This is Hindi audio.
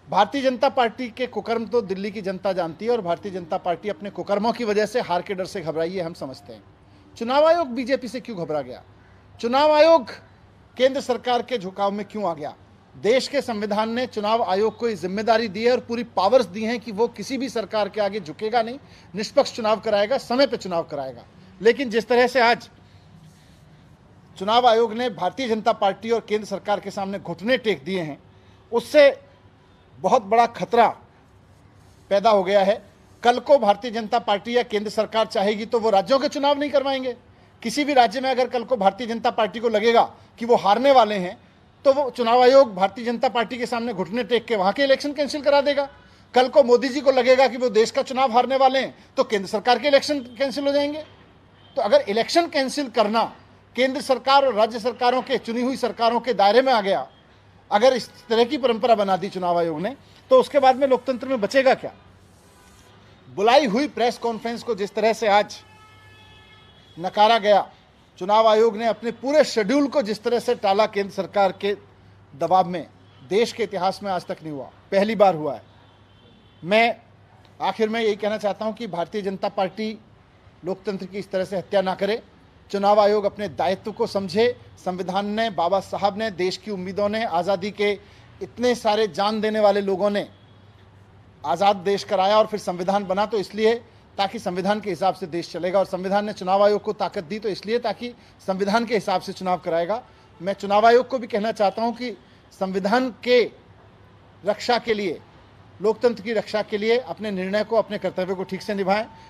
भारतीय जनता पार्टी के कुकर्म तो दिल्ली की जनता जानती है और भारतीय जनता पार्टी अपने कुकर्मों की वजह से हार के डर से घबराई है, हम समझते हैं। चुनाव आयोग बीजेपी से क्यों घबरा गया? चुनाव आयोग केंद्र सरकार के झुकाव में क्यों आ गया? देश के संविधान ने चुनाव आयोग को ये जिम्मेदारी दी है और पूरी पावर्स दी हैं कि वो किसी भी सरकार के आगे झुकेगा नहीं, निष्पक्ष चुनाव कराएगा, समय पर चुनाव कराएगा। लेकिन जिस तरह से आज चुनाव आयोग ने भारतीय जनता पार्टी और केंद्र सरकार के सामने घुटने टेक दिए हैं, उससे बहुत बड़ा खतरा पैदा हो गया है। कल को भारतीय जनता पार्टी या केंद्र सरकार चाहेगी तो वो राज्यों के चुनाव नहीं करवाएंगे। किसी भी राज्य में अगर कल को भारतीय जनता पार्टी को लगेगा कि वो हारने वाले हैं तो वो चुनाव आयोग भारतीय जनता पार्टी के सामने घुटने टेक के वहां के इलेक्शन कैंसिल करा देगा। कल को मोदी जी को लगेगा कि वो देश का चुनाव हारने वाले हैं तो केंद्र सरकार के इलेक्शन कैंसिल हो जाएंगे। तो अगर इलेक्शन कैंसिल करना केंद्र सरकार और राज्य सरकारों के, चुनी हुई सरकारों के दायरे में आ गया, अगर इस तरह की परंपरा बना दी चुनाव आयोग ने, तो उसके बाद में लोकतंत्र में बचेगा क्या? बुलाई हुई प्रेस कॉन्फ्रेंस को जिस तरह से आज नकारा गया, चुनाव आयोग ने अपने पूरे शेड्यूल को जिस तरह से टाला केंद्र सरकार के दबाव में, देश के इतिहास में आज तक नहीं हुआ, पहली बार हुआ है। मैं आखिर में यही कहना चाहता हूं कि भारतीय जनता पार्टी लोकतंत्र की इस तरह से हत्या ना करे। चुनाव आयोग अपने दायित्व को समझे। संविधान ने, बाबा साहब ने, देश की उम्मीदों ने, आज़ादी के इतने सारे जान देने वाले लोगों ने आज़ाद देश कराया और फिर संविधान बना तो इसलिए ताकि संविधान के हिसाब से देश चलेगा, और संविधान ने चुनाव आयोग को ताकत दी तो इसलिए ताकि संविधान के हिसाब से चुनाव कराएगा। मैं चुनाव आयोग को भी कहना चाहता हूं कि संविधान के रक्षा के लिए, लोकतंत्र की रक्षा के लिए अपने निर्णय को, अपने कर्तव्य को ठीक से निभाएं।